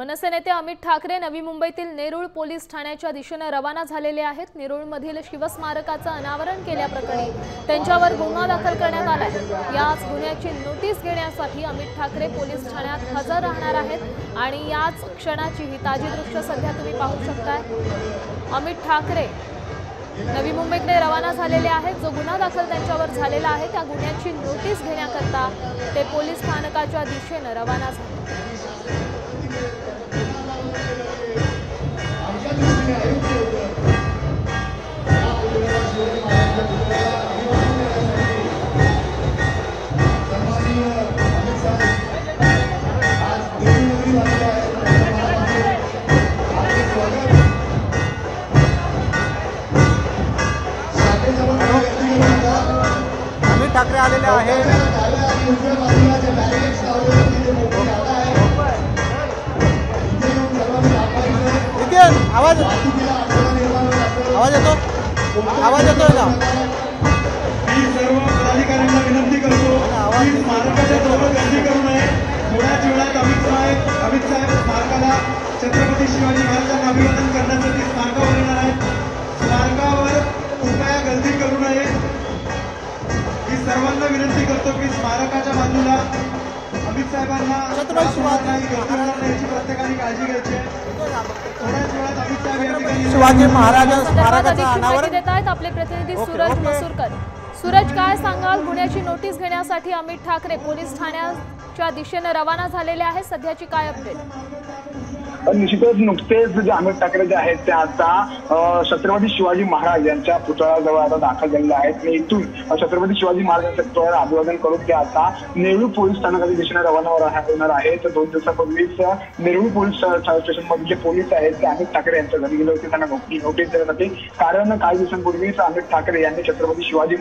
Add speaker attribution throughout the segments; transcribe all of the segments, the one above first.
Speaker 1: मनसे नेते अमित ठाकरे नवी मुंबईतील नेरूळ पोलीस ठाण्याच्या दिशेने रवाना झालेले आहेत। नेरूळमधील शिवस्मारकाचं अनावरण केल्याप्रकरणी त्यांच्यावर गुन्हा दाखल करण्यात आला आहे। याच गुन्ह्याची नोटीस घेण्यासाठी अमित ठाकरे पोलीस ठाण्यात हजर राहणार आहेत आणि याच क्षणाची ही ताजी दृश्य सध्या तुम्ही पाहू शकताय। अमित ठाकरे नवी मुंबईकडे रवाना झालेले आहेत। जो गुन्हा दाखल त्यांच्यावर झालेला आहे त्या गुन्ह्याची नोटीस घेण्याकरता ते पोलीस स्थानकाच्या दिशेने रवाना झाले।
Speaker 2: अमित ठाकरे आलेले आहेत। आवाज येतोय का?
Speaker 3: मी सर्व पदाधिकाऱ्यांना विनंती करतो की स्मारकाच्या जवळ गर्दी करू नये। थोड्याच वेळात अमित साहेब स्मारकाला छत्रपती शिवाजी महाराजांना अभिवादन करण्यासाठी स्मारकावर येणार आहेत। स्मारकावर कृपया गर्दी करू नये। मी सर्वांना विनंती करतो की स्मारकाच्या बाजूला अमित साहेबांना याची प्रत्येकाने काळजी घ्यायची आहे। थोड्याच वेळात अमित साहेब या ठिकाणी
Speaker 2: शिवाजी महाराज स्मारकाचं अनावरण
Speaker 1: देत आहेत आपले प्रतिनिधी सूरज मसूरकर। सूरज, काय सांगाल? गुन्ह्याची नोटीस घेण्यासाठी अमित ठाकरे पोलीस ठाण्याच्या दिशेने रवाना झालेले आहेत। सध्याची काय अपडेट?
Speaker 4: निश्चितच नुकतेच जे अमित ठाकरे जे आहेत ते आता छत्रपती शिवाजी महाराज यांच्या पुतळ्याजवळ आता दाखल झालेले आहेत आणि इथून छत्रपती शिवाजी महाराजांच्या पुतळ्याला अभिवादन करून ते आता नेरूळ पोलीस स्थानकाच्या दिशेने रवाना होणार आहेत। 2 दिवसापूर्वीच नेरूळ पोलीस स्टेशन मधील जे पोलीस आहेत ते अमित ठाकरे यांच्या घरी गेले होते। त्यांना नोटीस देण्यासाठी, कारण काही दिवसांपूर्वीच अमित ठाकरे यांनी छत्रपती शिवाजी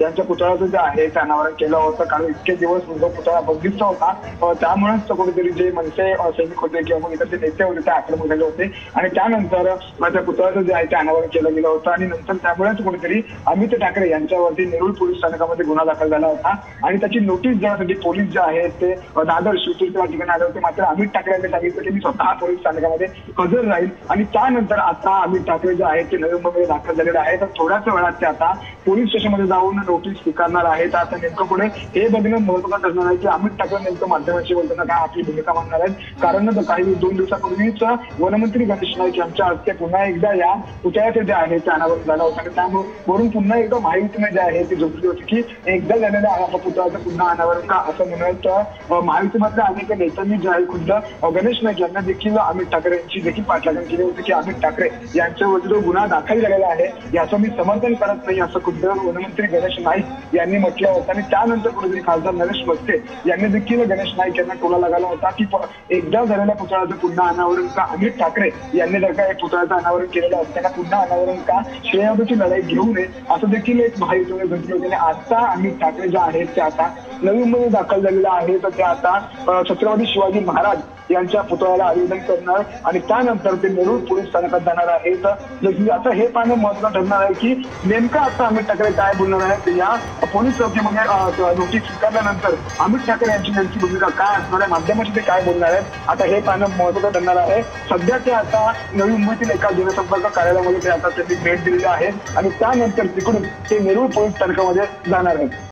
Speaker 4: यांच्या पुतळ्याचं जे आहे ते अनावरण केलं होतं। कारण इतके दिवस जो पुतळा बंदिस्त होता त्यामुळेच कुठेतरी जे मनसे सैनिक होते किंवा इतर जे नेते होते ते आक्रमक झाले होते आणि त्यानंतर त्या पुतळ्याचं जे आहे ते अनावरण केलं गेलं होतं आणि नंतर त्यामुळेच कुठेतरी अमित ठाकरे यांच्यावरती नेरूळ पोलीस स्थानकामध्ये गुन्हा दाखल झाला होता आणि त्याची नोटीस देण्यासाठी पोलीस जे आहेत ते दादर शिवतीर्थ ठिकाणी आले होते। मात्र अमित ठाकरे यांनी सांगितलं की मी स्वतः पोलीस स्थानकामध्ये हजर राहील आणि त्यानंतर आता अमित ठाकरे जे आहेत ते नवी मुंबईमध्ये दाखल झालेले आहेत। थोड्याच वेळात ते आता पोलीस स्टेशनमध्ये जाऊन नोटीस स्वीकारणार आहेत। आता नेमकं पुढे हे बघणं महत्त्वाचं ठरणार आहे की अमित ठाकरे नेमकं माध्यमांशी बोलताना काय आपली भूमिका मांडणार आहेत। कारण काही 2 दिवसापूर्वीच वनमंत्री गणेश नाईक यांच्या हस्ते पुन्हा एकदा या पुतळ्याचे जे आहे ते अनावरण झालं होतं आणि त्यामुळे वरून पुन्हा एकदा महायुतीने जे आहे ते झोपली होती की एकदा झालेल्या पुतळ्याचं पुन्हा अनावरण का असं म्हणत महायुतीमधल्या अनेक नेत्यांनी जे आहे खुद्द गणेश नाईक यांना देखील अमित ठाकरे यांची देखील पाठलागण केली होती की अमित ठाकरे यांच्यावरती जो गुन्हा दाखल झालेला आहे याचं मी समर्थन करत नाही असं खुद्द वनमंत्री गणेश नाईक यांनी म्हटलं होतं आणि त्यानंतर कुठेतरी खासदार नरेश मस्के यांनी देखील गणेश नाईक यांना टोला लगावला होता की एकदा झालेल्या पुतळ्याचं पुन्हा अनावरण का? अमित ठाकरे यांनी जर का पुतळ्याचं अनावरण केलेलं असताना पुन्हा अनावरण का? श्रेयाची लढाई घेऊ नये असं देखील एक महायुतीने म्हटलं होतं आणि आता अमित ठाकरे जे आहेत ते आता नवी मुंबईमध्ये दाखल झालेले आहेत। तर ते आता छत्रपती शिवाजी महाराज यांच्या पुतळ्याला अभिवादन करणार आणि त्यानंतर ते नेरूळ पोलीस स्थानकात जाणार आहेत। आता हे पाहणं महत्त्वाचं ठरणार आहे की नेमकं आता अमित ठाकरे काय बोलणार आहेत। या पोलीस चौकीमध्ये नोटीस स्वीकारल्यानंतर अमित ठाकरे यांची नेमकी भूमिका काय असणार आहे, माध्यमाशी ते काय बोलणार आहेत, आता हे पाहणं महत्त्वाचं ठरणार आहे। सध्या ते आता नवी मुंबईतील एका जनसंपर्क कार्यालयामध्ये ते आता त्यांनी भेट दिलेली आहे आणि त्यानंतर तिकडून ते नेरूळ पोलीस स्थानकामध्ये जाणार आहेत।